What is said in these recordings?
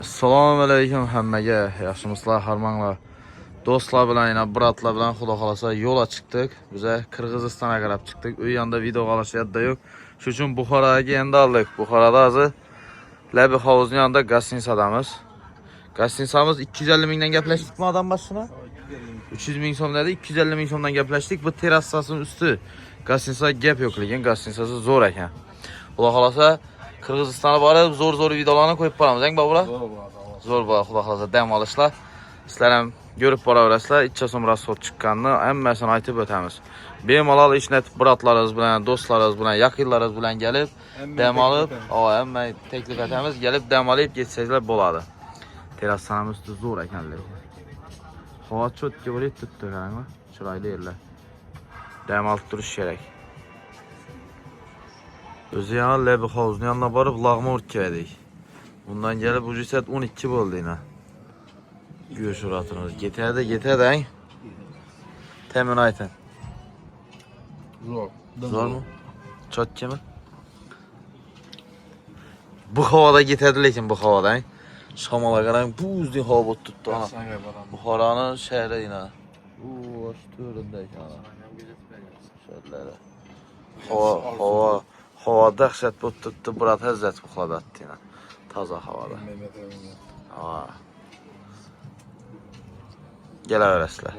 Assalomu alaykum hammaga, yaxshimisizlar, harmanglar. Do'stlar bilan, yana bratlar bilan xudo xolasa yo'lga chiqdik. Biz Qirg'izistonga qarab chiqdik. U yerda video qilish yodda yo'q. Shuning uchun Buxoroga endi oldik. Buxoroda hozir Labi hovuzning yonida gostinitsadamiz. Gostinitsamiz 250 mingdan gaplashdikmi odam boshina? 300 ming so'm dedi, 250 ming so'mdan gaplashdik. Bu terrasasining usti. Gostinitsa gap yo'q, lekin gostinitsasi zo'r ekan. Xudo xolasa Qirg'izistonga borib zo'r videolarni qo'yib boramiz, eng bobura. Zo'r bo'ladi, xudo xolasa dam olishlar. Sizlar ham ko'rib boraverasizlar. 2 so'm rasxod chiqqanini hammasini aytib o'tamiz. Bemalol ishlatib bratlarimiz bilan, do'stlarimiz bilan, yaqinlarimiz bilan kelib dam olib, hamma taklif etamiz, kelib dam olib ketsanglar bo'ladi. Terrasamiz zo'r ekan lekin. Havo cho'tga bo'lib turibdi, qaranglar. Chiroyli yerlar. Dam olib turish kerak. O'zi yana Labi hovuzning yonına borib lag'ma urtkedik. Bundan gelip bu saat 12 bo'ldi yine. Göğüş uğratınız. Getedi. Temin aytın. Zor mu? Çotki mi? Bu havada getedi lekin bu havada. Şamala qarang, buzli hava bot tuttu ana. Buxoroning shahri yine. Oş töründe ekan. Şöyle. Hava dahshat bot tuttu. Burat Hazret uxladatdi yine. Taza havada. Gelaverasizlar.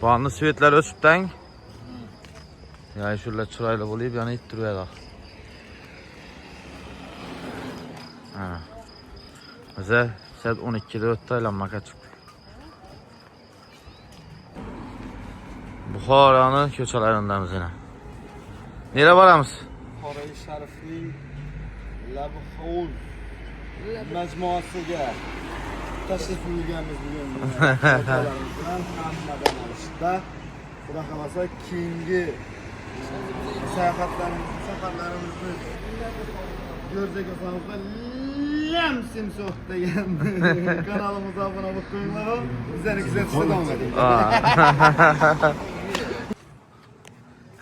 Bu anda svetler o'sibdan. Yani şurada chiroyli bo'lib, yana ittirib. Ha. Bize saat 12'de o'tdi, aylanmaga chiqdik. Buxoroning ko'chalarindamiz yana. Nere boramiz? Buxoro Sharifning Labi hovuz majmuasiga tashrif buyurganmiz bugun. Hammadan olishda. Xudo xolasa keyingi safarlarimizni ko'rsak o'zimizga lam simsoq degan kanalimizga obuna bo'lib qo'yinglar. Bizlarni kuzatishda davom eting.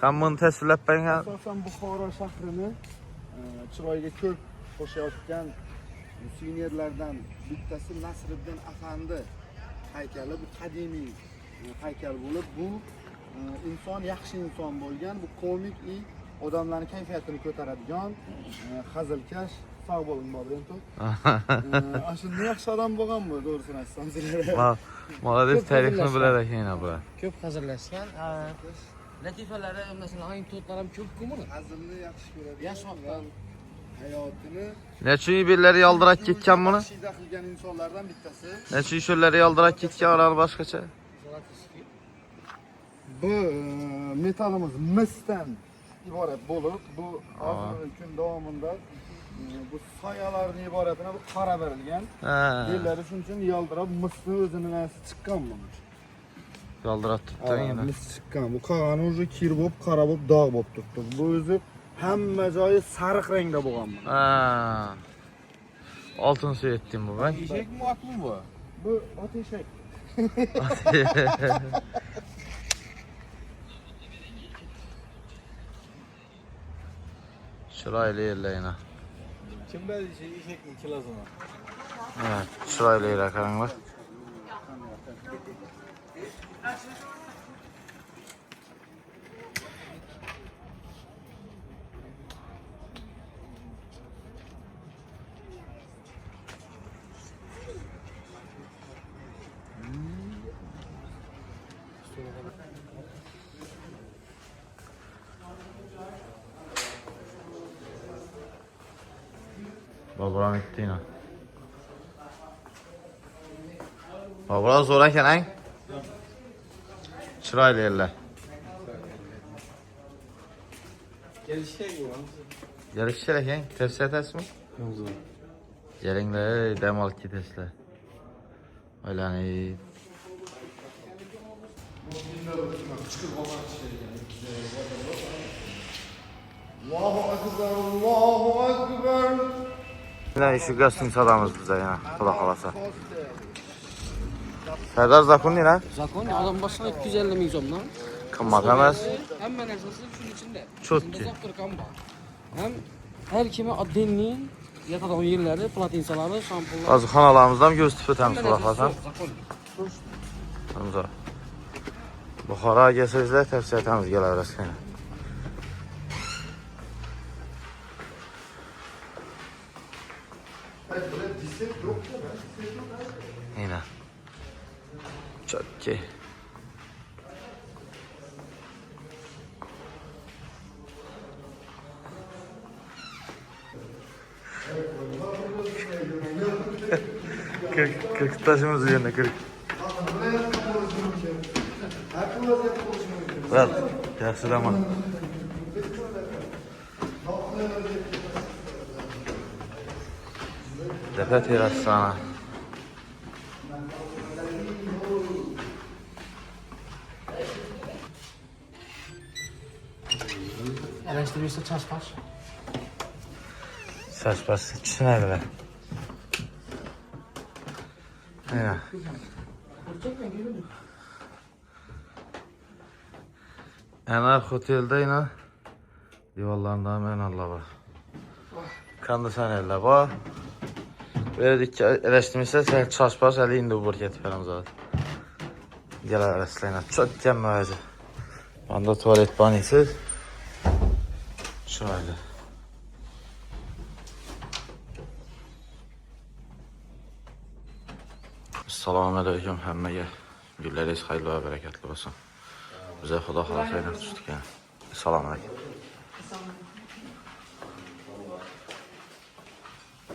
Qanday tasvirlab qo'ygan? Asosan Buxoro shahrini chiroyga ko'p qo'shayotgan suvenirlardan bittasi Nasriddin Afandi haykali. Bu qadimiy haykal bo'lib, bu inson yaxshi inson bo'lgan, bu komik odamlarning kayfiyatini ko'taradigan hazilkash. Sog' bo'ling Bobrento. Shunday yaxshi odam bo'lganmi, to'g'risini aytsam sizlarga. Молодец, tarixni bilar ekan bular. Ko'p hazillashgan. Latifalari, masalan, ayni to'tlar ham ko'p buni. Hazilni yaxshi ko'radi. Yashoqdan hayotini Necha belleri yaldırak ketgan buni? shida qilgan insonlardan bittasi. Necha sho'lari yaldırak ketgan ular boshqacha? Bu metalimiz misdan iborat bo'lib, bu hozirgi kun davomida bu soyalarning iboratini bu qora berilgan. Yerlari shuning uchun yaldirab misni o'zini nasi chiqqan buni. Yaldirab tutdan yana. Mis chiqqan. Bu qog'ani уже kir bo'lib, qora bo'lib, dog' bo'lib turibdi. Bu o'zi hamma joyi sariq rangda bo'lgan bu. Oltin svetdim bu ben. eshakmi, otmi bu? Bu ot eshak. Chiroyli yerlar yana. Kim biladi eshakning kilosini? Evet, chiroyli yerlar qaranglar. Babam gitti yine. Babam zo'r ekan, ang. Chiroyli yerlar. Gelishlar ekan, tavsiya etasizmi? Yo'q. Kelinglar, dam olib ketasizlar. Aylanib. Allahu akbar, Allahu akbar. Yine şu gazını sadamız bize yine. Kulak alasa. Serdar Zakun ne? Zakon adam başına 250 ming so'mdan. Qimmat emas. Hamma narsasi shuning ichida. Chotki. Bizda Zavturkam bor. Ham har kimi oddenniy yatadigan yerlari, platinsalari, shampunlar. Hozir xonalarımızdan göz tutib o'tamiz, xudo xohlasa. Zakon. Hamza. Buxoro kelsangizlar tavsiya etamiz, kelaverasizlar. Yine. Chotki. Kırk taşımız üzerine 40. Bırak, yaxshi daman. Tepe terası sana. Eleştirirse çaşbaş. Saçması tushunadilar. Aynen. Anar otelde yine divarlarında hemen Allah var. Kondisyonerler var. Verdik eleştirmişse sen çaşbaş eli indi bu buraya tiperim zaten. Gel araslayına çok kemmeyici. Banda tuvalet banisi. Şöyle. Assalomu alaykum hammaga. Kunlaringiz xayrli va barakatli bo'lsin. Bize xudo xolasa yana tushdik. Assalomu alaykum.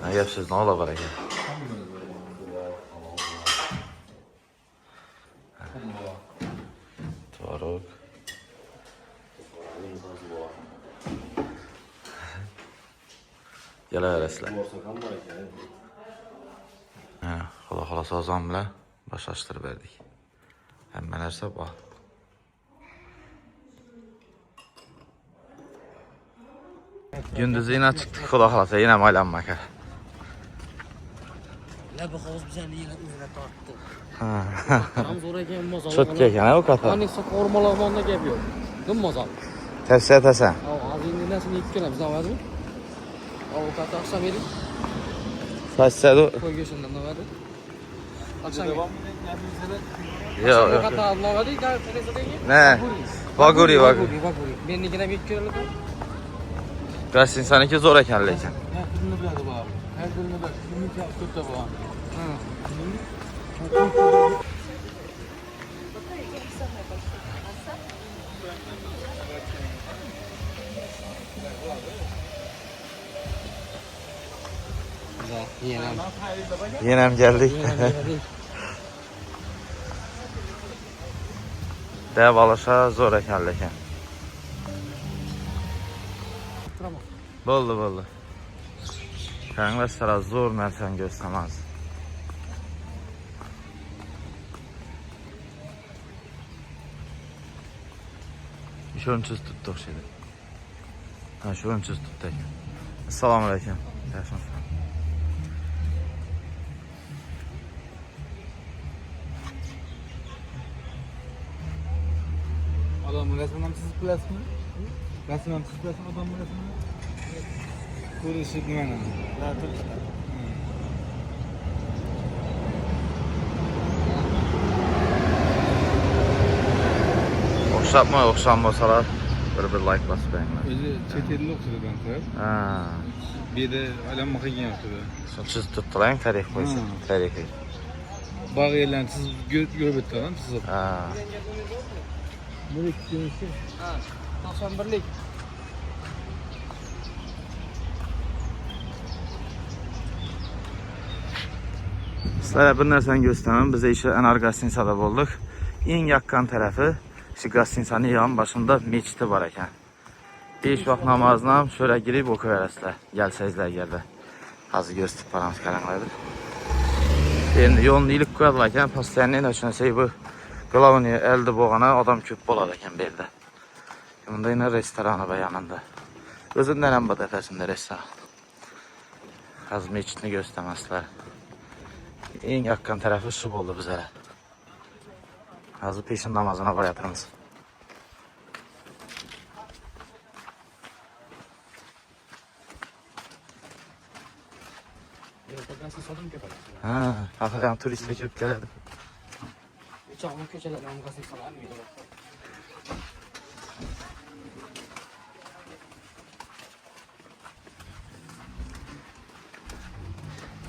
Ne yapıyorsunuz? Ne ola baraka? Tvorog. Kelaverasizlar. Xudo xolasa ozon bilan boshlashtirib berdik. Hamma narsa bor. Gündüz yine çıktık, xudo xolasa yine maylanmak. La bu hovuz bizani yine o'zine tortdi. Ha. Ham zo'r ekan mozor. Çok ekan o kata. Anisa qormalamonda gap yo'q. Kim mozor? Tavsiya etasan. Hozir nasini yeb kelamiz, avadi. Avukat akşam yedik. Saçsadu. Koy göğsünden avadi. Akşam Yok Yok. yok. Kata avadi, gel televizyonda ye. Ne? Vaguri. Vaguri. Mennikine yeb kelalım. Biraz insanınki zor ekan lekin. Her türlü biladi bu abi. Her türlü biladi. Kimin kötü bu abi. Güzel. Yiyelim. Yenem geldik. Dev alışa zor ekan lekin. Tamam. Bo'ldi. Kanlar sara zor narsani göstermez. Shunchisi tutdi o'xshaydi. Ha, shunchisi tutdi ekan. Assalomu alaykum. Yaxshimisiz? Adamın resmini hem siz bilasizmi? Resmini hem siz bilasizmi adamın resmini? Ko'rishi nimani? O'xshabmi? O'xshanmasalar bir like bosib qo'yinglar. O'zi chet elda o'xshaydi bantar. Ha. Bu yerda aylanma qilgan o'xshaydi. Shunchisi tutdilar, tarix qo'ysin. Tarixiy. Bog' yerlarni siz ko'rib o'tgan siz. Ha. Bu ikkinchisi. Ha, 91'lik. Sizlere bir narsani göstermem. Biz işe Anar Gastinsa'da bulduk. En yakın tarafı şu Gastinsa'nın yan başında meçidi var ekan. 5 vaxt namazına şöyle girip okuyarasızlar. Gelsizler yerde. Hazır gösterip paramız karanlaydı. Endi yolunu ilik koyadılar ekan. Pastayanın düşünsək bu Glavniya elde boğana adam köp boladı ekan bu yerdə. Bunda yine restoranı var yanında. Özündən ən bu dəfəsində restoran. Hazır meçidini göstermezler. En yakın tarafı su oldu bize. Hazır peşin namazına koyatırız. Ha, hakikaten turistler çok geldi. Uçağımın köşelerine gazete salar mıydı?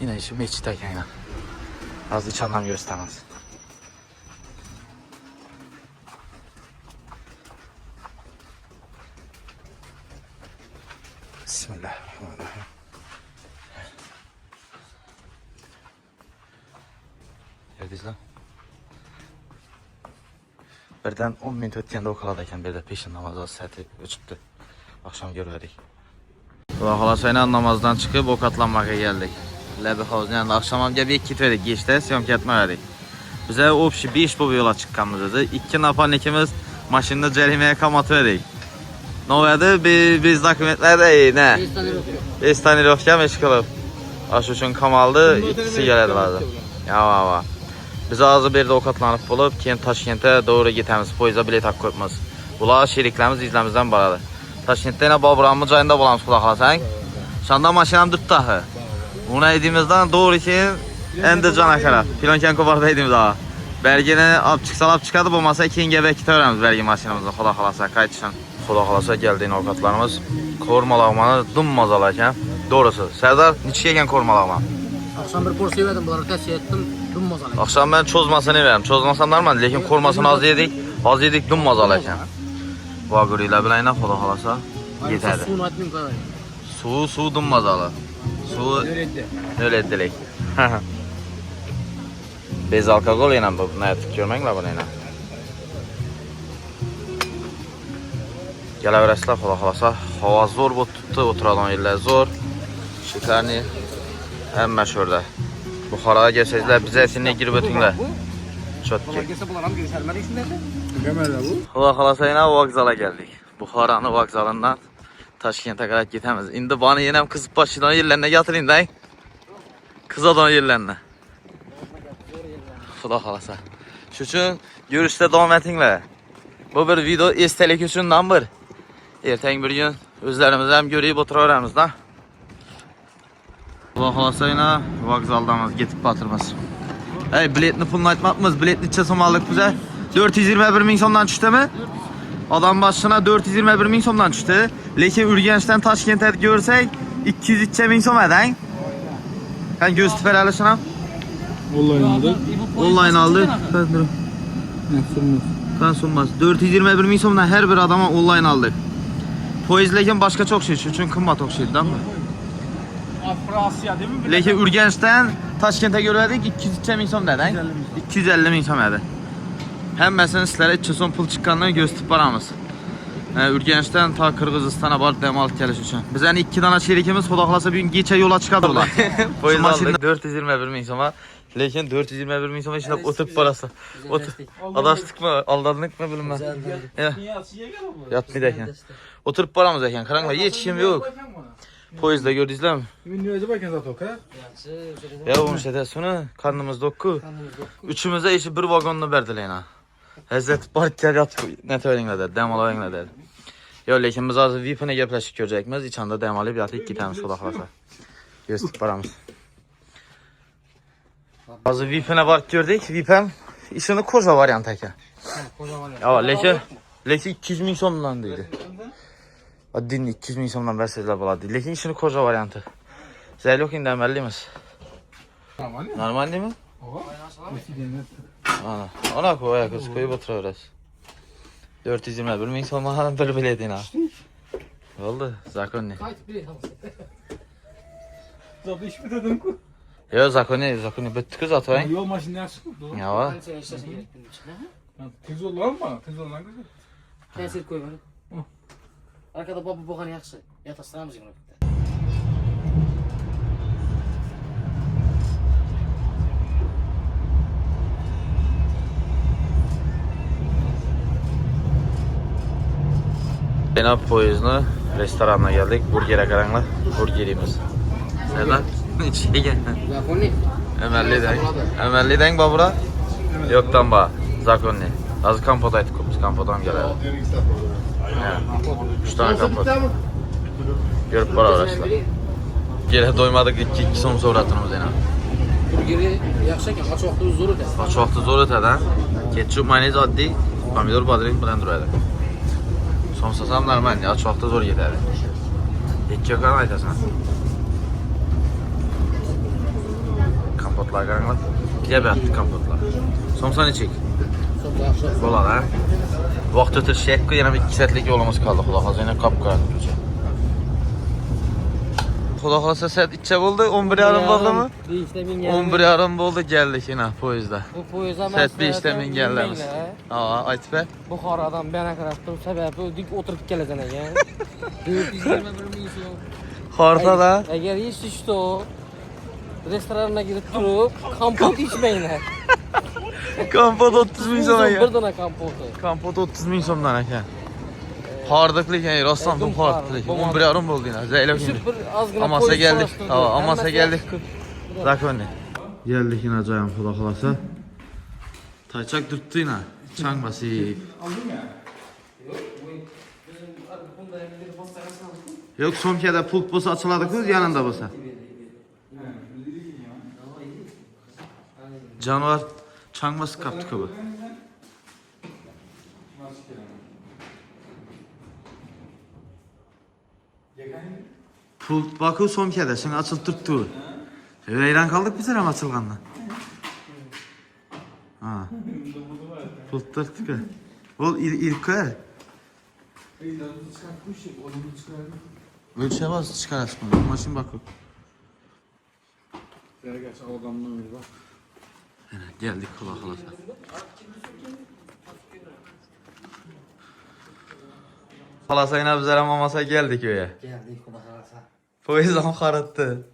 Yine işi meçhitteyken ya. Az hiç anlam göstermez. Bismillahirrahmanirrahim. Neredeyiz lan? Birden 10 minut ötkende o kaladayken bir de peşin namazı saati çıktı. Akşam görmedik. Xudo xohlasa namazdan çıkıp ok atlanmaya geldik. Lebi havuzun yanında akşam bir gitmedik. Geçti, syomka etmedik. Bize opşi 5 bu yola çıkkanımız idi. 2 naparnikimiz maşında cerimeye kamatverdik. Ne oldu? Biz dokumentlerde ne? 5 tane rofka meşgul. Aş üçün kamaldı, ikisi geledilerdi. Ya. Biz azı bir de okatlanıp bulup, keyin Toshkentga doğru gitamiz. Poyezda bilet hak koyupmiz. Bular şeriklerimiz izlemizden baradı. Toshkentda yana Boburamın joyunda bo'lamiz, xudo xohlasang. Shunda mashinam tutdi. Uni aydimizdan doğru keyin endi Canakara. Pilonkan ko'parda aydimiz ha. Belgini olib chiqadi, bo'lmasa keyin gebe ketaveramiz belgi mashinamizda, xudo xolasa qaytishdan. Xudo xolasa geldiğin ovqatlarimiz ko'rma lag'mani dum mazal ekan. Doğrusu. Serdar, necha kelgan ko'rma lag'man? Akşam bir porsiya yedim, bularga tavsiya etdim. Dum mazal. Akşam ben çözmasını yerim. Çözmasam normal, lekin ko'rmasini az yedik, dum mazal ekan. Vagurilar bilan yana xudo xolasa yetadi. Suvni aytmayman qara. Suv dum mazalı. Suv öyle etdilik. Bez alkogol yana bu, ne etib ko'rmanglar buni yana. Kelaverasizlar xudo xolasa. Havo zo'r bo'lib turibdi, o'tiradigan yerlar zo'r. Shikarni hamma sho'rda. Buxoroga kelsangizlar, biza singa kirib o'tinglar. Chotki. Kelsa bular ham görüşermedik shundayda. Gamaylar bu. Xudo xolasa yana vokzalga keldik. Buxoroning vokzalidan Toshkentga qarab ketamiz. Endi bani yana ham qizib boshlaydigan yerlarga yotiringda. Qizadigan yerlarga. Xudo xolasa. Shu uchun yurishda davom etinglar. Bu bir video esdalik uchundan bir. Ertang bir gün o'zlarimiz ham ko'rib o'tiraveramiz-da. Xudo xolasa yana vokzaldamiz, ketib batırmız. Hey, biletni pulni aytmabmiz. Bilet necha so'mlik biza? 421 ming so'mdan tushdimi? Adam başına 421 ming so'mdan tushdi. Lekin Urganchdan Toshkentga ko'rsak 203 ming so'm edang. Qani ko'z tiparalishini ham Online aldı. onlayn oldi. Ne Sunmaz. 421 ming so'mdan her bir adama onlayn aldık. Poyez lekin boshqa çok şey, shu uchun qimmat o'xshaydi-da. Afrasya değil mi? Lekin Urganchdan Toshkentga ko'rdik 203 ming so'm dedang. 250 ming so'm edi. Hammasini sizlarga 3 so'm pul chiqqandan ko'z tip boramiz. Urganchdan ta Qirg'izistonga borib dam olib kelish uchun. Bizning 2 dona sherikimiz xudo xolasa bugun kecha yo'lga chiqadi ular. Poyez oldik 421 ming so'm. Lekin 421 ming so'm ishlab o'tib borasizlar. Adashdıkmı, aldadınıkmı bilmem. Yatmaydı ekan. O'tirib boramiz ekan. Qaranglar, hech kim yo'q. Poyezdda ko'rdingizlarmi? Ünlüyücü bakın zaten ka. Ya bu şedesini karnımız dokku. Üçümüze işi bir vagonla berdiler yana. Hazret barklar yat ne söyleyinler dedi. Dem alayınlar dedi. Ya lekin biz az VIP'ine gepleşik görecekmiz. İçinde dem alıp yatıp gitemiz xudo xolasa. Göstərib paramız. Az VIP'ine bark gördük. VIP'em işini koca varyant ekan. Ya lekin 200 ming so'mdan deydi. Adin 200 ming so'mdan versizler bo'ladi. Lekin işini koca varyantı. Zeylokin deməliyimiz. Normal değil mi? Ona koy, kız koyup oturuyoruz. 421 ming so'm bir biletin ha. Oldu, zakonni. Zaten iş mi dedim ku? Yo, zakonni bitti kız atayın. Yol maşını yaxşı kurdu. Ya var. Tez olan mı? Tez olan güzel. Kanser koy bana. Arkada baba boğan yaxşı. Yatastıramız yine. Yine poyezdni restoranına geldik. Burger'e qaranglar. Burgerimiz. Serdar, içkiye gel. Zakonni. Emelli deng babura. Yoktan ba. Zakonni. Az kompot aytdık biz. Kompotdan geladi. 3 tane kompot. Görüp boraverasizlar. Gele doymadık 2 so'm so'ratdingiz yana. Burgeri yaxshi ekan, och vaqtda zo'r o'tadi. Och vaqti zo'r o'tadi. Ketchup, mayonez oddiy, pomidor, bodring bilan turadi. Somsas ham normal, och vaqti zo'r ketadi. 2 yoqdan aytasan. Kompotlar qaranglar. Kelyapti kompotlar. Somsa nechik? Somsa yaxshi. Bo'ladi, ha? Vaqt o'tishyapti, yana 2 soatlik yo'limiz qoldi, xudo xohlasa yana qop-qora ko'cha. Xudo xohlasa soat 3 bo'ldi, 11:30 bo'ldimi? 11:30 bo'ldi, keldik yana poyezdda. Bu poyezd ham Soat 5da minganlarmiz. Ha, aytib ber. Buxorodan bana qarab turib, sababi dik o'tirib kelasan ekan. 421 ming so'm. Xortada. Agar если что, restoranga kirib turib, kompot ichmanglar. Kompot 30 ming so'm Bir ekan. dona kompoti. Kompot 30 ming so'mdan ekan. Xordiqlik, ya'ni rostdan bu xordiqlik. 11:30 bo'ldi yana. Zaylab Shu keldik. bir ozgina Amasa poyezd geldik. so'rashtirdi. Ha, amasa Hammasi geldik. yaxshi. Zakonni. Geldik yine joyim xudo xolasa. Taychak turibdi yine. Chang basib. Yo'q, so'mkada pult bo'lsa ochiladi-ku, yanında bo'lsa. Jonivor chang basib qapti-ku bu. Pult baku so'mkada, shuni ochilib turibdi u. Vayron qoldik biz ham ochilgandan. Ha. Pult turibdi-ku. Bo'l ilk-ku. Ölçemez çıkarasın bunu. Maşın bakıp. Geldik kula kalasa. Kalasa yine bizlere mamasa geldik öyle. Geldik xudo xolasa. Poyezdan xarattı.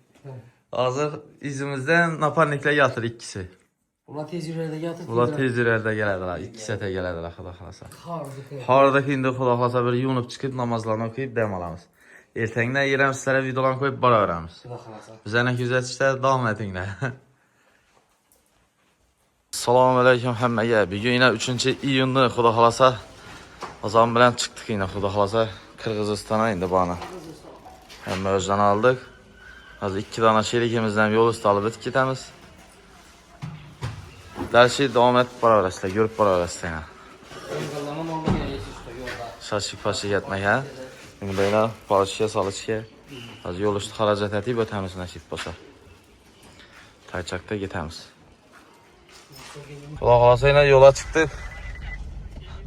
Hazır izimizden naparnikle yatır ikisi. Ular tez yurlarda yotib. Ular tez yürerde gelediler. 2 saate gelediler kula kalasa. Xordiq. Hardaki indi kula kalasa bir yunub çıkıp namazlarını okuyup dem alamız. Ertengden yerem sizlere videolarını koyup bara öğrenimiz. Xudo xolasa. Bizlerle güzel işler devam etinler. Assalamu alaikum hammaga. Bugun yine 3 iyunni xudo xolasa azam bilan chiqdik yine xudo xolasa Qirg'izistonga endi bana. Hamma o'zdan aldık. Hozir 2 dona sherikimizdan yo'l usti olib o'tib ketamiz. Darshi davom etib boraverasizlar, ko'rib boraverasizlar. Yo'llarni olmagan yetishdi yo'lda. Shashik pashik etmay ha. Endi yana polishga solishga. Hozir yo'l usti xarajat etib o'tamiz nasib bo'lsa. Taychakda ketamiz. Xudo xolasa yana yo'lga chiqdik.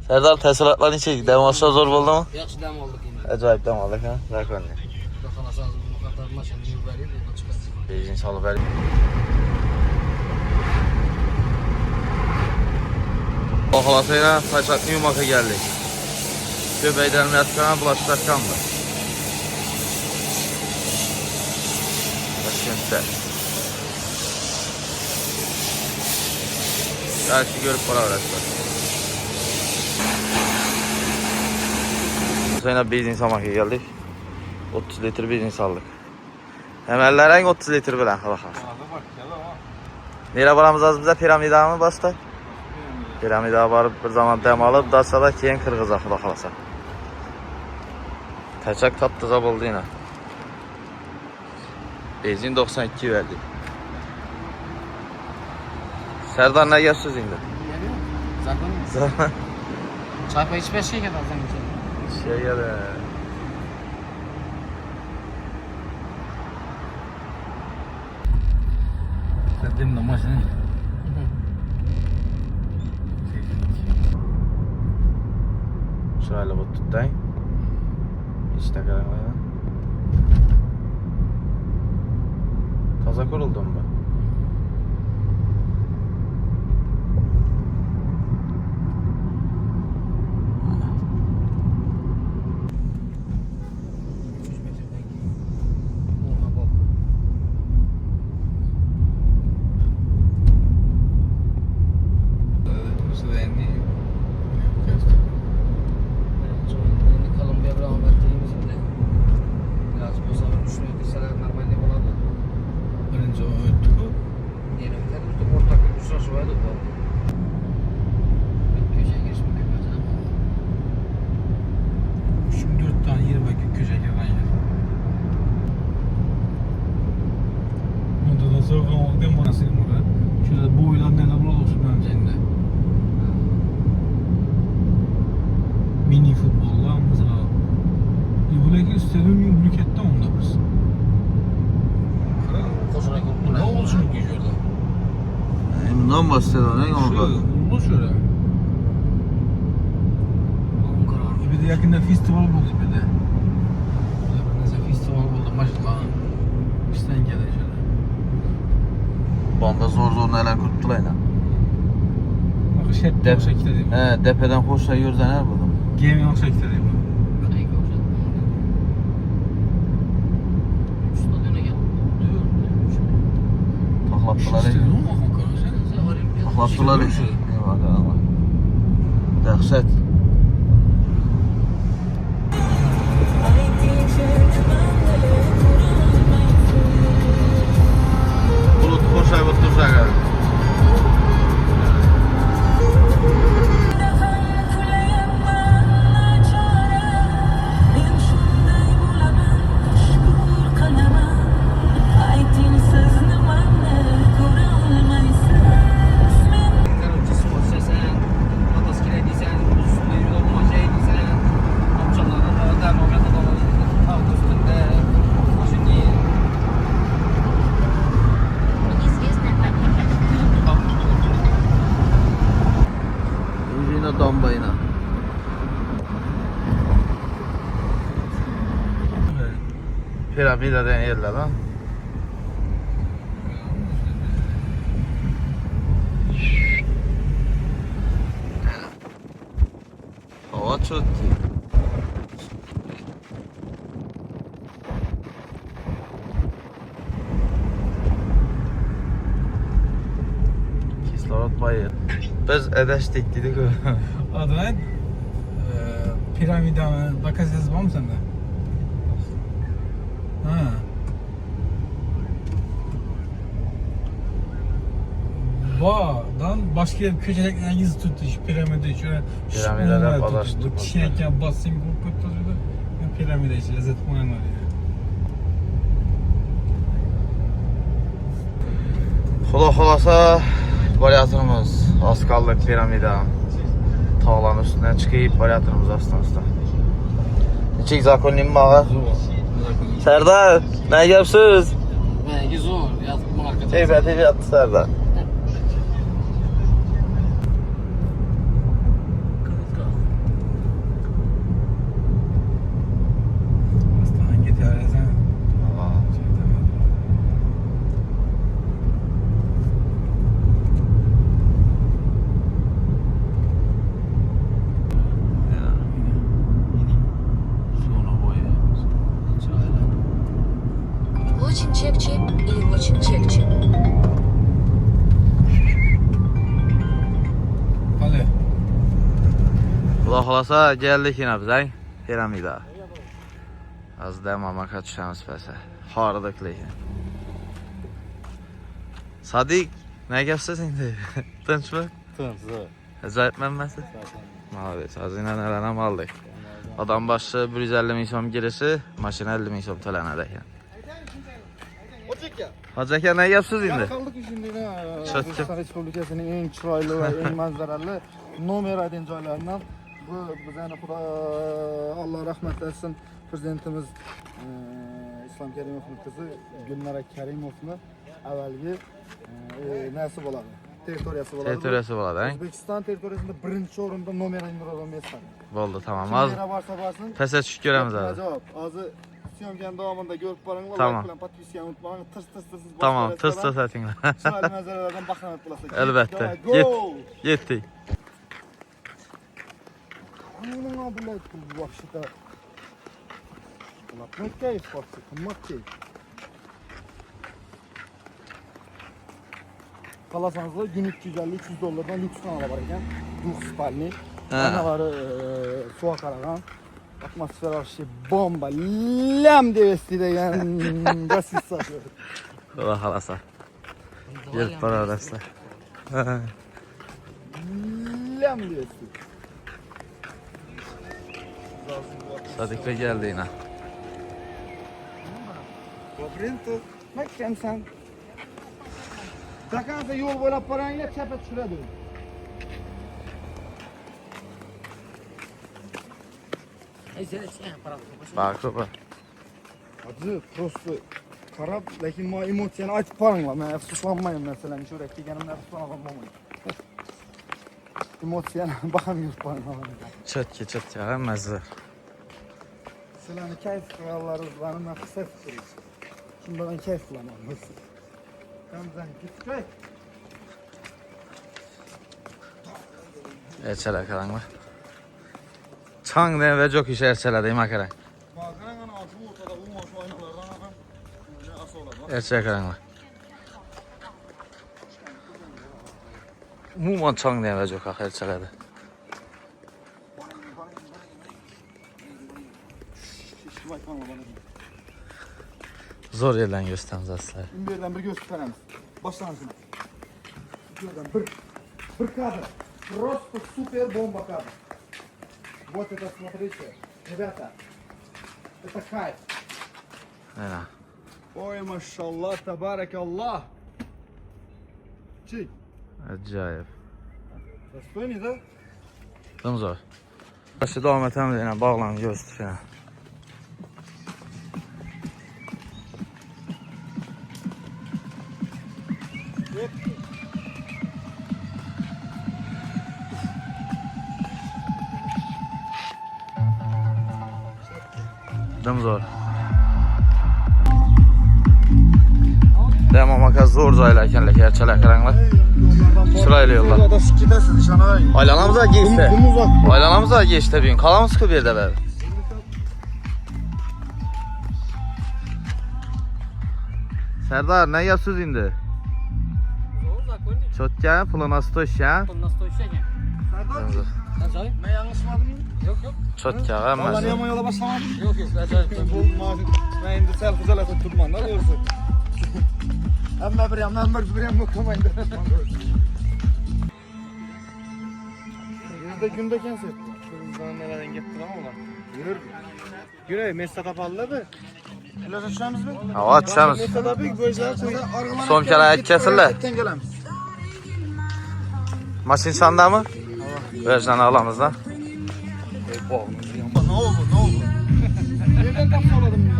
Serdar taassurotlar nechik? Dam olishga zo'r bo'ldimi? Yaxshi dam oldik endi. Ajoyib dam oldik ha. Zakonni. Xudo xolasa bu qator mashina yurib berib, yo'lga chiqamiz. Benzin solib bering. Xudo xolasa yana Taychakning yumoqqa keldik. Ko'p aylanmayotgan bulaşlarkanmi? Toshkentda. Belki görüp boraverasizlar. Sonra benzin salmakka geldik. 30 litre benzin saldık. Hemellereng 30 litre bilen xalaqas. Nere boramiz az bize piramidami boshda? Piramida borib bir zaman dam olib, dastada keyin Qirg'izga xudo xolasa. Taychak top-toza bo'ldi yana. Benzin 92 verdi. Serdar ne yapıyorsunuz şimdi? Zakon. Çaypa içmez şey kadar sen için. Şey ya da. Dedim de maşını. Şöyle bu tutayım. İşte karanlığa. Taza kuruldum ben. Kolumbiya bilan omadligimiz bilan. Biraz bo'lsa tushunib tursalar normalniy bo'ladi. Birinchi o'tdi-ku. Yana o'rtak uchrashuv edi bu. Ko'chaga kim başladı ne oldu? Bu şöyle. Ankara. Bir de yakında festival buldu bir de. Mesela festival buldu maşallah. İşten geldi şöyle. Banda zor neler kurttular yine. Bak şehirde o şekilde değil mi? He, depeden hoşça yürüden burada. Gaming o şekilde değil mi? Kayık olacak. Stadyona gel. Taklattılar. İşte ne oldu Ankara sen? Sen olimpiyat. Taklattılar. Eyvallah ama. Dehşet. Bulut koşay tuttursak abi. Yine dambayına. Piramideden yerler ha. Hava çok iyi. Kislorod bayır. Biz edeştik dedik o. Adı ne? Piramida'nın bakasız var mı sende? Ha. Bağdan başka bir köşelikten yüz tuttu şu piramidi şöyle. Piramidler hep adaş tuttu. Çiğnerken basayım korkut tutuyordu. Piramide işte lezzet koyan var ya. Xulasa variatörümüz az kaldık piramida. Tağların üstüne çıkıp variatörümüz aslında. Neçik zakonliyim bağa. Serdar, ne yapsınız? Belki zor. Yazık markete. TV attı Serdar. Aslında hangi teoriyesen? Очень чек-чек или очень чек-чек? Hadi. Xudo xolasa geldik yine biz ay piramida. Az demama kaçışamiz pasa. Xoridiq lekin. Sadiq, ne gapsiz endi? Tinchmi? Tinch. Ajoyibmanmisiz? Молодец, xazinalarni ham oldik. Odam başı 150 ming so'm girishi, mashina 50 ming so'm to'lanadi ekan. Hoji aka, ne gapsiz endi? Kaldık şimdi ne? Çöktü. O'zbekiston Respublikasining eng chiroyli va eng manzarali nomer 1 joylaridan bu bizani xudo Alloh rahmat etsin prezidentimiz Islom Karimovning qizi Gulnora Karimovni avvalgi nasi bo'ladi? Territoriyasi bo'ladi. Territoriyasi bo'ladi, ha? O'zbekiston territoriyasida birinchi o'rinda nomer 1 bo'lmaysan. Bo'ldi, tamam. Kimera borsa borsin. Pasa tushib ko'ramiz hozir. Javob. Hozir syomkani davomida ko'rib boring, Tamam. like bilan podpiskani unutmang. Tis Tamam, tıs atinglar. Chiroyli manzaralardan bahramand bo'lasiz. Albatta. Yetdik. Nima bilan vaqtida. Ular kayf vaqti, qimmat kayf. Qalasanızlar gün 350-300 dollardan lüks kanala var ekan. Lüks spalni. Anaları suya qaragan. Atmosfer şey bomba. Lam devesti degan basit satıyor. Xudo xolasa. Gelib boraverasizlar. Lam devesti. Sadiqqa geldi yine. Labirint. Bakın sen. Zakansa yol bo'ylab boranglar, chapga tushiradi. Ey sen sen para. Bak baba. Hadi просто qarab, lekin men emotsiyani aytib qo'yinglar. Men afsuslanmayman masalan, shu yerga kelganimda afsuslanaman bo'lmaydi. Emotsiyani baham yurib qo'yinglar. Chetga hammasi. Sizlarni kayf qilganlaringizni men his etib turibman. Shunda men kayf qilaman. Kamdan ketay. Erçeler karanglar. Çang ne ve çok iş erçeler değil mi karang? Erçeler karanglar. Umuman çang ne ve çok erçelerde. Zor yerden gösteririz aslında. Bir yerden bir gösteremiz. Başlayalım şuna. Bir yerden bir kadr. Просто супер бомба кадр. Вот это смотрите. Ребята, это кайф. Aynen. Ой, машаллах, табаракаллах. Чик. Acayip. Достойный, да? Tam zor. Başı devam edelim yine bağlan göster yine. Tam zor. Demem aka zor zaylarkenlik erçeler karanglar. Sırayla yollar. Da sikitesiz dışana. Aylanamıza geçti. Bunu uzak. Aylanamıza geçti bugün. Kalamız ki bir de be. Serdar ne yapsız indi? Çotken puluna stoş ya. Serdar, ben yanlışmadım mı? Yok. Çotken Vallahi hemen. yaman yola başlamadım. Yok acayip. Bu mazin. Ben indi selfie atıp tutmam da doğrusu. Ama bir yandan bir yandan okumayın. Günde kensin. Şuradan nereden gitti lan ulan? Yürü. Güne Mesut Apalı'da mı? İlaç açacağımız mı? Hava açacağımız. Mesut abi gözler Son kere ayak kesildi. Maşin çanda mı? Vercan ağlamızda. Ne oldu? Nereden kapsaladım ya?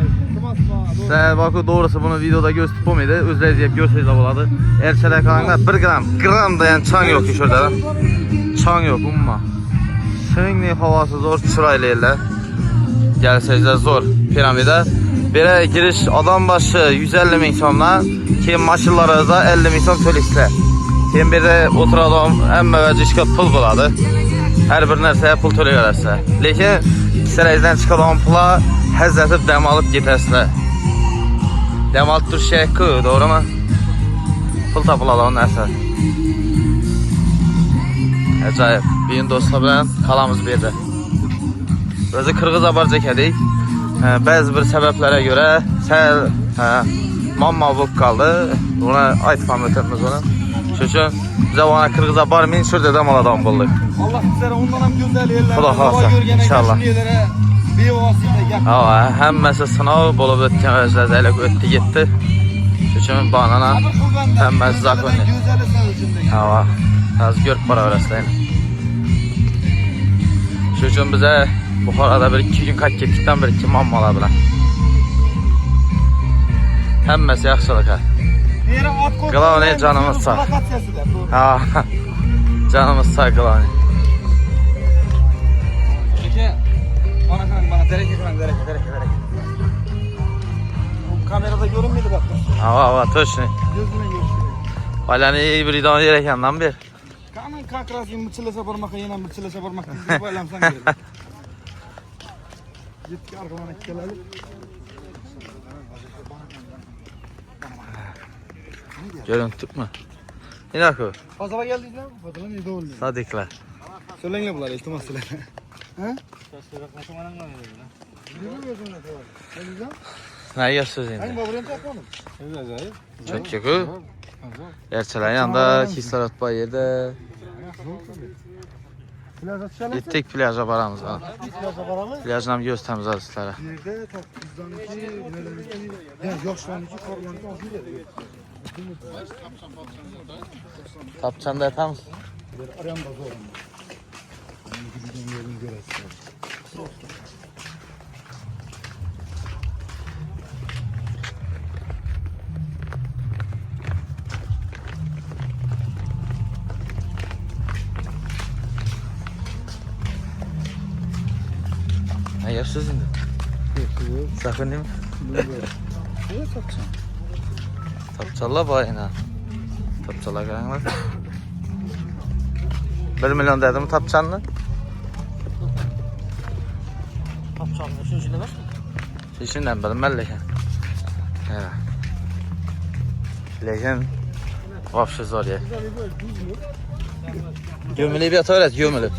Sen bakı doğrusu bunu videoda göstermeydi. Özleyip görseydi boladı. Erçeler kalanlar 1 gram dayan çan yok ki şurada. Çan yok umma. Şenli havası zor çıraylı yerler. Gelseyizler zor piramide. Bire giriş adam başı 150 bin somla. Kim maşınları da 50 bin som turistler. Kim bir de oturalım emme ve cişka pul buladı. Her bir nerseye pul tölü görürse. Lekin sireyizden çıkan pula həzzətib dem alıp gitəslər. Dem alıp dur şey kı, doğru mu? Pul tapıladı onun nəsə. Acayip. Bir gün dostlar bilen kalamız bir de. Özü Kırgız abar çəkədik. Bəzi bir səbəblərə görə mamma olub qaldı. Buna aytmam ötürümüz onu. Çünkü bize bana Kırgız'a barmayın, şurada da maladan bulduk. Allah sizlere ondan hem güzel yerler. Kulağa kalsa, inşallah. Bir ovasıyla gel. Hava, həmməsi sınav olub ötkən özləzəylə ötdü getdi. Çünkü banana həmməsi zakonni. Güzeli sen içinde. Hava, az görüp para öyrəsləyin. Çünkü bize bu arada 1-2 gün kaç getdikdən bir 2 mamma ala bilən. Həmməsi yaxşılıq ha. Qılavni canımız sağ. Ha, canımız sağ Qılavni. Peki bana derek. Bu kamerada görünmedi bak. Hava, точно. Gözüne gösteriyor. Halani iyi bir idon yerekenden bir. Kanın kakrası mıçılasa parmak yine mıçılasa parmak gibi baylamsan gelir. Git arkamana gelelim. Görüntük mü? Yine akı. Pazara geldik lan. Pazara ne de oluyor? Sadikler. Söyleyin ne bunlar ihtimal söyleyin. He? Ne yiyorsunuz Hangi şimdi? baburaya yapalım? Çok yakı. Erçelen yanında kislarot bay yerde. Plaja çalasın. Gittik plaja paramız var. Plaja paralı. Plajdan gösterimiz azizlere. Nerede? Taktizdanki, nedenki. Ya yok şu an iki korlanki o bir yerde. Tapçanda yatar mısın? Arayan da zor ama. Gideceğim yerini göreceğiz. Yaşsız indi. Sakın değil mi? Ne satacağım? Tapçalar bayına. Tapçalar karanlar. 1 milyon dedim tapçanlı. Tapçanlı şu içinde var. İşinden bilmem lekin. Evet. Lekin vapşı zor ya. Gömülü bir atöres, gömülü.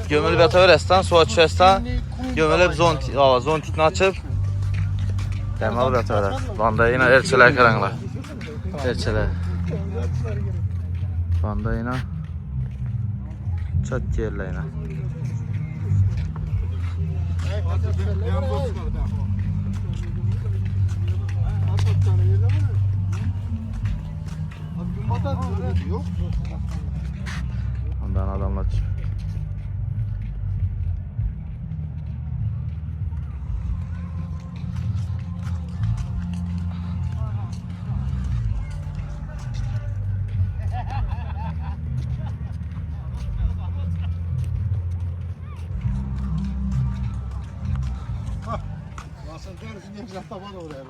Gömülü bir atöres'ten, su açıres'ten gömülü zontikini açıp demal bir atöres. Banda yine elçiler karanlar. Elçiler. Banda yine çat yerler yine. Ondan adamlar çıkıyor. Nasıl dersin diye bir taban oraya.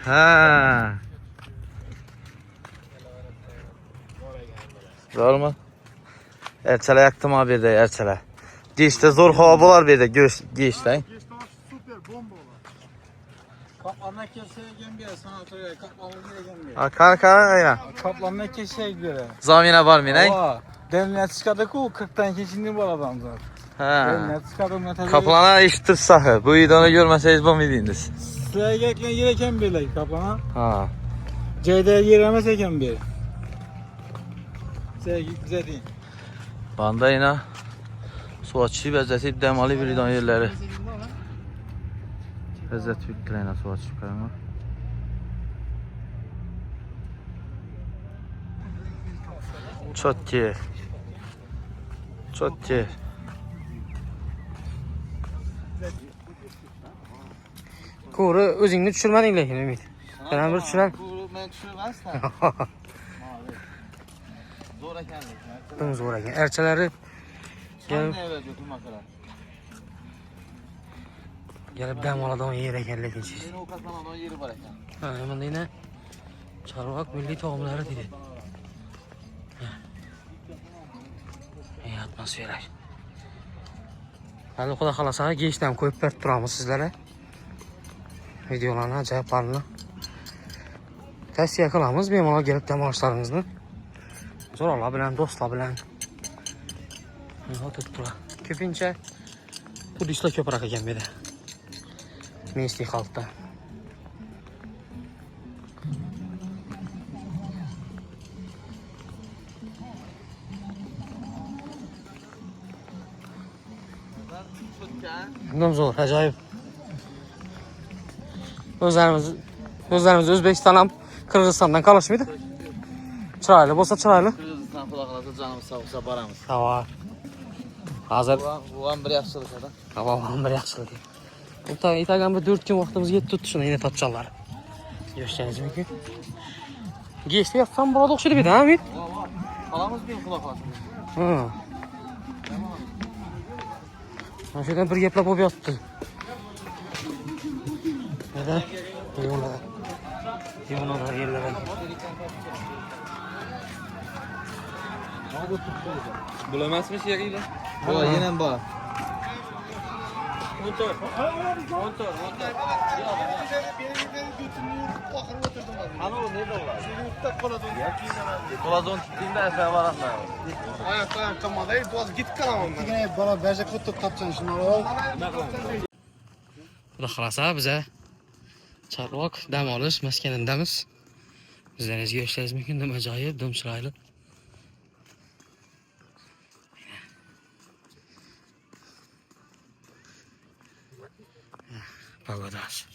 Ha. Var mı? Erçele yaktım abi de erçele. Geçte zor hava bular bir de geçte. Süper bomba olan. Kaplanına keseye gel sana oturuyor. Kaplanına gel. Ha kanka aynen. Kaplanına keseye göre. Zamine var mı ne? Aa, demlet çıkardık o 40'tan keçindi bu adam zaten. Ha. Demlet çıkardım ne tabii. Kaplana iştir sahı. Bu videonu görmeseyiz bu miydiniz? Sıraya gereken böyle kaplana. Ha. C'de giremez eken bir. Sevgi güzel değil. Banda yine su açı bezletip demalı bir videonun yerleri. Bezlet yükleyin su açıp kayma. Çok iyi. Çok iyi. Kuru özüngni tushirmading lekin Umid. Yana bir tushirib. Men tushirmasdan. Zo'r ekanlik. Bunun zo'r ekan. Erchalari kelib dam oladigan yer ekan lekin. Meni ovqatlanadigan yeri bor ekan. Ha, mana yana Chorvoq milliy taomlari dedi. Atmosfera. Hali xudo xolasa geçten ko'yib berib turamiz sizlarga. Videolarni ajoyiblarini tavsiya qilamiz. Bemalol kelib dam olishlaringizni. Zo'rlar bilan, do'stlar bilan o'tib turadi. Ko'pincha turistlar ko'proq ekan bu yerda. Местный xalqda. Bundan zo'r, ajoyib. O'zlarimiz O'zbekiston ham Qirg'izistondan qolishmaydi. Chiroyli bo'lsa chiroyli. Qirg'iziston xudo xolasa jonimiz sog' bo'lsa boramiz. Havo. Hozir Bu ham bir yaxshilik edi. havo ham bir yaxshilik. Itagan bir 4 kun vaqtimiz yetdi shuni yana topchanlar. Yo'qshingiz mumkin. Geçti yapsam burada o'xshaydi bir Hamid. Qolamiz bu xudo xolasa. Ha. Mana shu yerdan bir gaplab bo'lib yotdi. Neda? Yo'qlar yerlar. Bilamasmi sherilar? Bu yana bor. Qolazon tutdingda esa borasizlar. Ayaklarım kamadı. Biraz git kalamam ben. Yine bana verecek tutup tatacaksın şunları. Xudo xolasa biza Chorvoq dam olish maskanidamiz. Bizlaringizga yo'qlashingiz mumkin, nima ajoyib, dum chiroyli. Pagodas.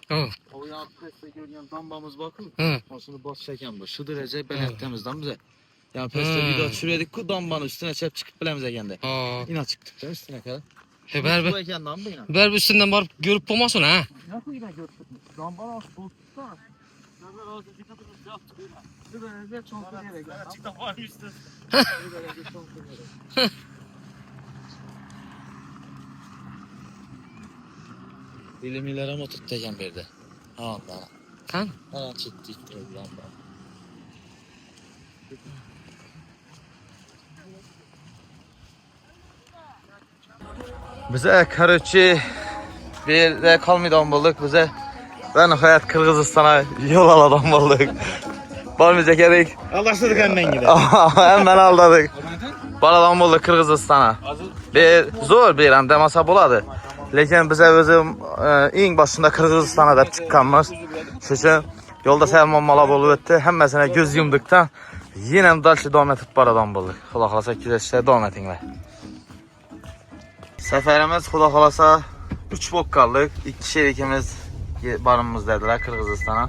Hı. O yapıda görünen dambamız bakın. Hı. Aslında bas çeken bu. Şu derece belirttiğimizden bize. Yani peste video çürüyedik ku dambanın üstüne çep çıkıp bilemize geldi. Ha. İna çıktık da üstüne kadar. He berber. Bu eken damba ina. Berber üstünden barıp görüp bulmasın ha. Nasıl yine gördük? Dambanın altı bozukta. Berber ağzı dikkat edin yaptık yine. Şu derece çok gerek. Çıkta var mı üstüne? Şu derece çok gerek. Bilimilere mi oturtacağım bir de? Allah. Kan? Her an çıktık lamba. Bize karıcı bir de kalmaydan bulduk bize. Ben hayat Kırgızistan'a yol aladan bulduk. Barmayacak gerek. Anlaştık hemen gidelim. Hemen aldadık. Baladan bulduk Kırgızistan'a. Bir zor bir an demasa buladı. Lekin bize özüm en başında Kırgızistan'a da çıkkanmız. Şuşun yolda Selman Malab olup etti. Hemmesine göz yumduktan yine dalşı devam etip baradan bulduk. Xuda xalasa güzel devam etinler. Səfərimiz xuda xalasa 3 bok qaldıq. 2 şerikimiz barımız dediler Kırgızistan'a.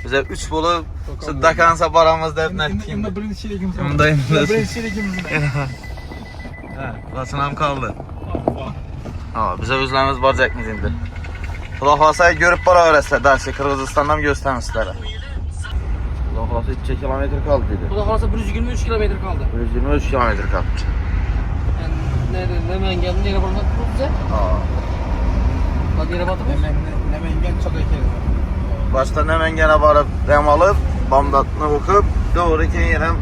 Bize 3 bolu dakansa baramız dediler. Yılda birinci çelikimiz var. Yımdayım. Birinci çelikimiz var. Basınam kaldı. Ha, bize özlerimiz baracakmız indi. Xuda xalasa görüp bara öğretsinler. Dersi Kırgızistan'dan göstermişler. Xuda xalasa 2 kilometre kaldı dedi. Bu da kalsa 123 kilometre kaldı. 123 kilometre kaldı. Yani nerede, hemen geldim, nereye bana bize? Aa. Bak yere batıp Hemen gel çok ekeriz. Baştan hemen gene varıp dem alıp Bamdat'ını okup doğru ikinci yerem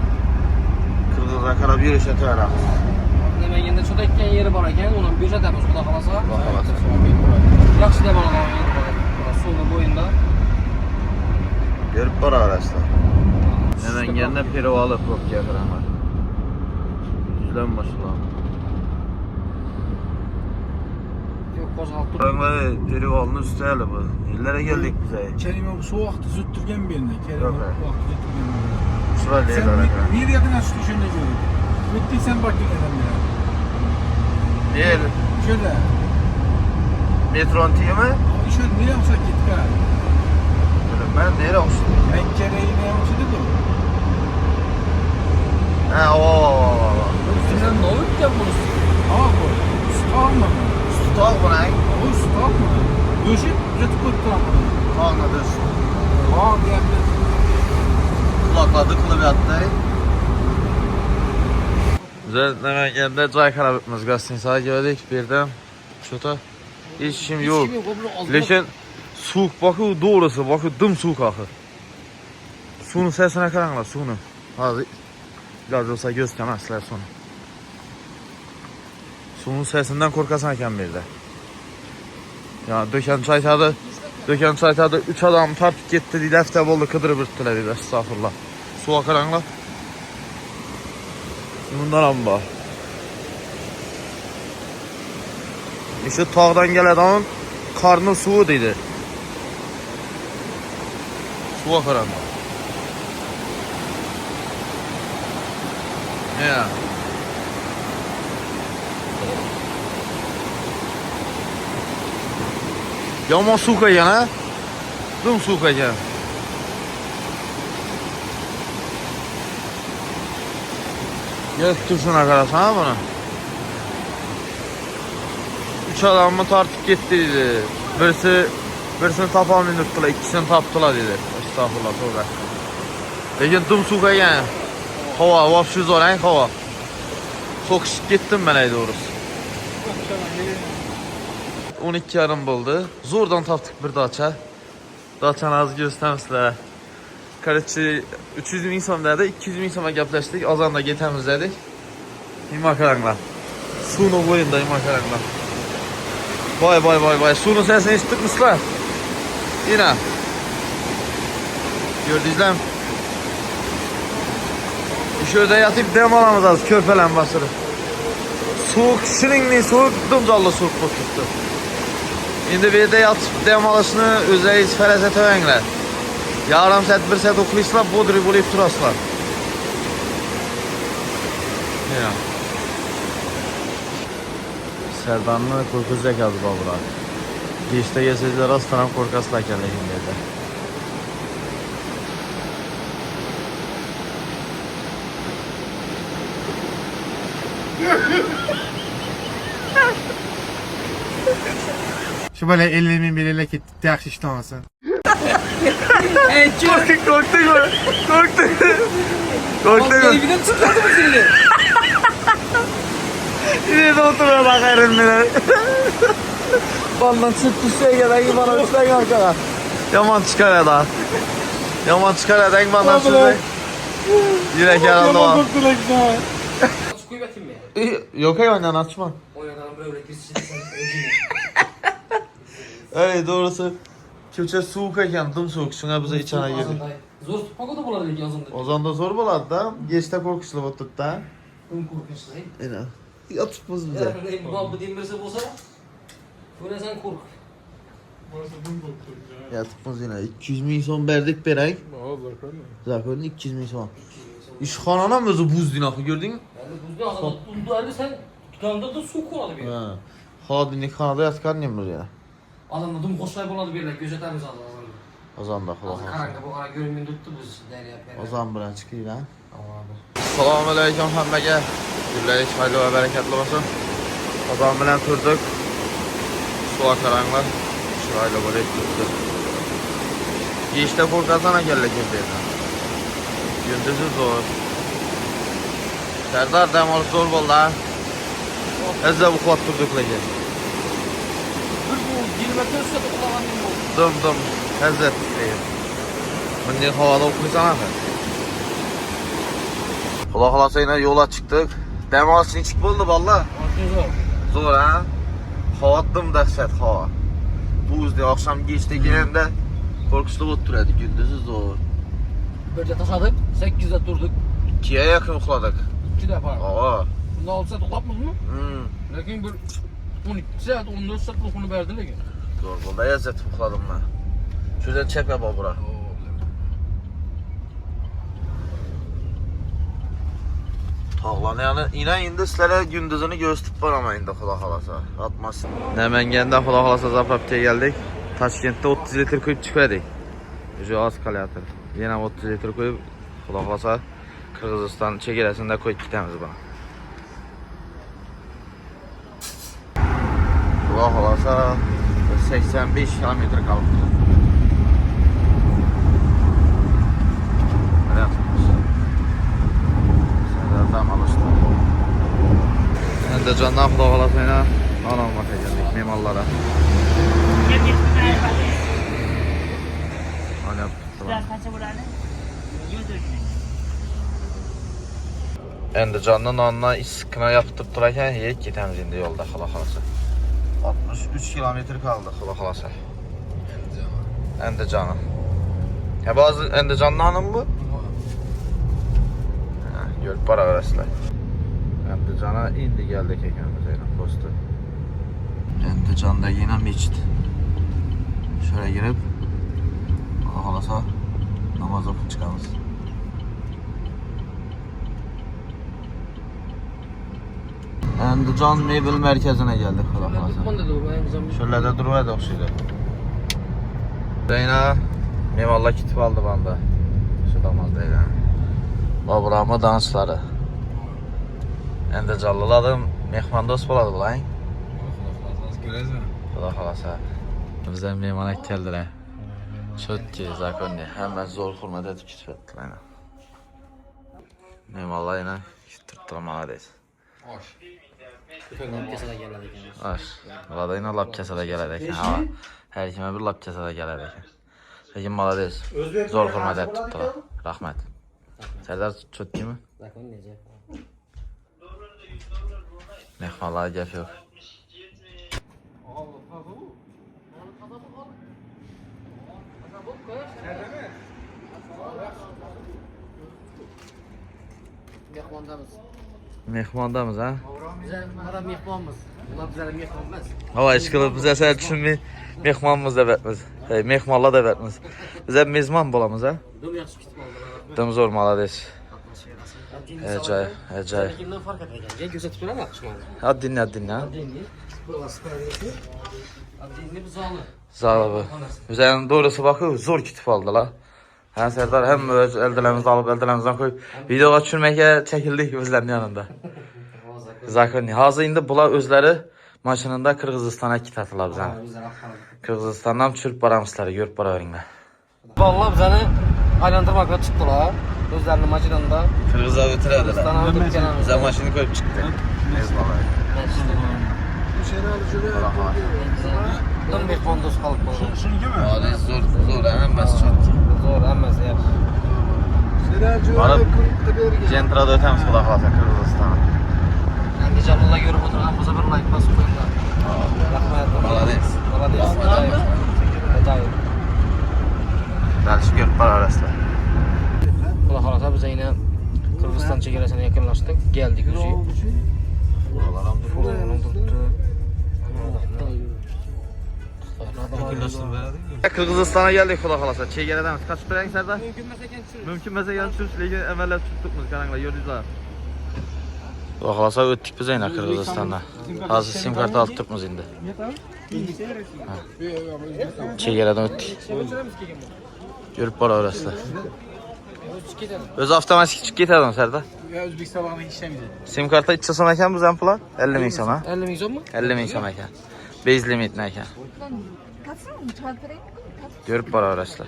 Kırgız'a kadar bir yürüyüş ötüyor. hemen yerinde çok ekken yeri var eken, onun bir demiz bu da kalasa. Bakalım. Yaxşı da bana yeri var. Solu boyunda. Görüp var araçlar. Hemen yerine pirovu alıp yok yakıran var. Düzlen başına. Yok kozaltı. Ben pirovalının üstü hali bu. İllere geldik bize. Kerime bu soğukta züttürgen birine. Kerime Yok bu be. soğukta züttürgen birine. Şurada değil Sen alakalı. bir yerden açtı şöyle görüyorum. Bittiysen bak gidelim ya. Değil. Şöyle. Metron tiye mi? Şöyle nereye yapsak gittik ha? Ben nereye olsun? Ben kereyi neye yapsak dedim. He ooo. Üstünden ne olup ya bunu? Aa bu. Star mı? Tutak bu ne? O star mı? Döşüp yatıp koydular. Anladır. Aa diyebilir. Kulakladı kılı bir attı. Güzel hemen yerinde çay karabıtmız gazetini sağa geldik birden. Şota. Hiç işim yok. Lekin soğuk bakı doğrusu bakı dım soğuk akı. Suyun sesine karanlar suyunu. Hadi. Biraz olsa göz temesler sonu. Suyun sesinden korkasan eken bir de. Ya döken çay tadı 3 adam tartıp gitti değil hafta oldu kıdırıp ürttüler dedi estağfurullah. Su akaranlar. Bundan amba. İşte tağdan gelen adamın karnı suğu dedi. Su akaran. Ya. Yama su kayan ha? Dım su kayan. Gel tuşuna karasana ha bunu. 3 adamı tartıp gitti dedi. Birisini tapamını tuttular, ikisini taptılar dedi. Estağfurullah tövbe. Lekin dım su kayan. Hava, vapşı zor hein hava. Çok şık gittim ben ey doğrusu. 12 yarım buldu. Zordan taptık bir daça. Daçan az göstermişler. Karıçı 300 bin insan derdi, 200 bin insana gepleştik. Azan da getemiz dedik. İmakaranlar. Suyun boyunda imakaranlar. Vay. Suyun sesini işitmişler. Yine. Gördüğünüzler mi? Şurada yatıp dem alamaz az körpelen basırı. Soğuk, şirinli soğuk, dımcallı soğuk tuttu. Şimdi bir de yatıp dem alışını özdeyiz fərəzət öğrenler. Yarım saat, bir saat okuyuşlar, bodri bulayıp duraslar. ya. Serdanlı korkacak az babura. Geçte geziciler aslanam korkasla kelleyin dedi. Şu böyle 50 bin biriyle gitti yaxshi ishlamasın. Korktu mu? Korktu. Korktu mu? Evden çıkardı mı seni? Yine de oturuyor bakarım bile. Bandan çıktı kadar ki bana üstten kalkana. Yaman çıkar ya da. Yaman çıkar ya da bandan çıktı. Yine herhalde var. Çıkıyor bakayım ya. Yok ya oynan açma. Oynadan böyle kirsiçli sen özünü. Evet doğrusu. Köçe soğuk eken, dım soğuk. Şuna bize içine girdi. Zor tutmak o da buladı ilk yazında. O zaman da zor buladı da. Geçte korkuşlu bu tuttu da. Ön korkunçlu değil. İnan. Ya tutmaz bize. Yani bu diyeyim birisi olsa böyle sen kork. Ya tutmaz yine. 200 milyon son verdik berek. Zaten 200 milyon son. İşxanana mı özü buz dinakı gördün mü? Yani buzda azaldı tuttu halde sen tutanında da su konadı bir. Ha. Xaladinlik xanada yatkar nemir ya. Adamda dum koşay boladı bir gözetemiz aldı. O zaman da Az karanlık bu ara görünmün tuttu buz derya pere. O zaman bilen çıkıyor ha. Allah'ım. Selamun aleyküm hammaga. Günler hayırlı ve bereketli olsun. O zaman bilen turduk. Su akaranlar. Şurayla böyle tuttuk. İşte korkazana geldik evdeyden. Gündüzü zor. Serdar demal zor oldu ha. Ezde bu kuat turduk lege. Bir bu 20 metre üstte kulağanım bu. Dım. Ezde tutuyor. Bunun havada okuysan abi. Kula kalasa yine yola çıktık. Demal sinçik buldu valla. Zor ha. Hava dım dəhşət hava. Buz diye akşam geçti gelende korkuşlu oturuyordu. Gündüzü zor. Böylece taşadık. 8'de durduk. 2'ye yakın uxladık. 2 defa. Aa. Bunda 6 saat uxlatmadın mı? Hmm. Lakin bir 12 saat 14 saat uykunu verdi lakin. Zor burada yazzet uxladım ben. Şuradan çekme babura. Tağlan yani yine indi sizlere gündüzünü gösterip var ama indi kula kalasa. Atmasın. Nemengende kula kalasa zaprapçıya geldik. Taşkent'te 30 litre koyup çıkıyorduk. Şu az kalıyatır. Yine 30 litre koyup kula kalasa Kırgızistan çekiresinde koyup gidemiz bana. Kula kalasa 85 kilometre kaldı. Öyle yapmış. Serdar alıştı. Ben de candan kula kalasayla almak geldik memallara. Öyle yaptılar. Endi candan anına iş sıkına yaptırıp durarken yiyip gidemiz indi yolda kula kalasa. 63 kilometre kaldı kula kalasa. Endi canım. Ya bazı endi canlanın bu. Görüp para verəsilər. Endi cana indi geldik ekemiz yine postu. Endi canda yine meçid. Şöyle girip halasa namaz okup çıkamız. Endi can mebel merkezine geldik halasa. Tutman dedi bu en azından. Şöyle de durmaydı oxuydu. Zeyna mevallah kitib aldı banda. Şu damaz değil ha. Baburama danışları. Endi callaladım. Mehmandost boladı bulayın. Xudo xolasa. Bizə mehmanak keldilar. Çötki, zakonni. Həmmə zor hurmat edib kitib etdiler. Mehmanlar yine tutturmalıyız. Kesada geldik yani. Aş. Valla yine lap kesada gələdik. Ha. Hər kimə bir lap kesada gələdik. Lakin malades. Zor hurmat edib tutdular. Rahmet. Serdar çötki mi? Zakon necə? Mehmanlara gəf yox. Mehmandamız. Mehmandamız ha? Bize bana mehmanımız. Bunlar bize mehmanımız. Hava işqılıb bizə sən üçün mehmanımız da vətmiz. Mehmanlar da vətmiz. Bizə mezman bolamız ha? Dım yaxşı kitib aldılar. Dım zor malades. Acayip, acayip. Seninkinden fark edeceğim. Gel gözetip duralım akşamları. Hadi dinle, dinle. Adinli. Burası perdesi. Adinli bu zalı. Sağ ol. Üzerine doğrusu bakıyor, zor kütüp aldı la. Hem Serdar hem öz eldilerimizi alıp eldilerimizden koyup videoya düşürmeye çekildik bizlerin yanında. Zakon. Hazır indi bular özleri maşınında Kırgızistan'a gitatilar bizden. Kırgızistan'dan çürüp baramızları, görüp baraveringlar. Vallahi bizəni aylandırmaya tutdular. Özlərinin maşınında. Kırgız'a ötürediler. Kırgızistan'a ötüp gelen. Bize maşını koyup çıktı. Ezbalar. Tam bir konduz kalıp buldu. Valla zor, zor, hemen çok. Zor, emmez ya. Varıp Centra'da ötemiz kulak alsa Kırgızistan'a. Endi canlıla görüp oturgan bize bir like basıp koydular. Rahmet. Malades. Malades. Acayip. Acayip. Belki görüp bararaslar. Kula kalasa bize yine Kırgızistan çekiresine yakınlaştık. Geldik Uzi. Furunun tuttu. Kırgızistan'a geldik kulak alasa. Çekereden kaç tutuyorsun Serdar? Mümkün mesele sürüş. Lekin emeller tuttuk mu kanalda gördüğünüz kulak alasa öttük biz yine Kırgızistan'da. Hazır sim kartı aldık mı şimdi? Çekereden öttük. Görüp bararaslar. Öz avtomatik çık giterdin Serdar. Ya Özbekistan bağına işlemeyecek. Sim kartı içsem eken bu zampula 50 bin sona. 50 milyon mu? 50 bin sona eken. Base limit ne eken. Görüp bararaslar.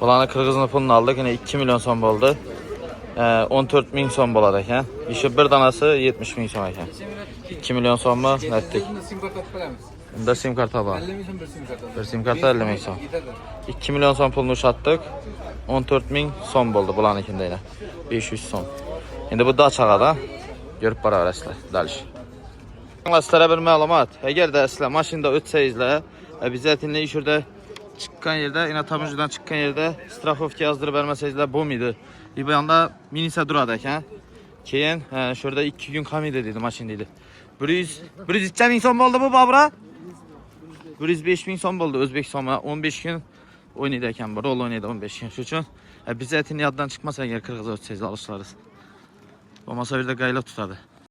Bulanı Kırgız'ın pulunu aldık yine 2 milyon son oldu. 14 bin son boladı eken. İşi bir danası 70 bin son eken. 2 milyon son mu? Nettik. Sim kart atmayalım. Bunda sim kartı var. 50 milyon bir sim kart. Bir sim kartı 50 bin son. Yeter de. 2 milyon son pulunu sattık. 14 bin son oldu bulanın ikinde yine. 500 son. Şimdi bu da açığa da. Görüp bararaslar. Dalış. Sizlere bir məlumat. Əgər də sizlə maşında ötsəyizlə, bizətinlə işurda çıxan yerdə, yine tamircidən çıxan yerdə strafovki yazdırıb verməsəyizlə bom idi. Bir yanda minisə duradak, hə? Keyin, şurada 2 gün kamida dedi, maşin dedi. 100 bin son oldu bu babura? 105 bin son oldu Özbek sonu. 15 gün oynayırken bu, rol oynaydı 15 gün. Şu üçün bizətin yaddan çıxmasa əgər Kırgız'a ötsəyizlə alışlarız. Olmasa bir də qayla tutadı.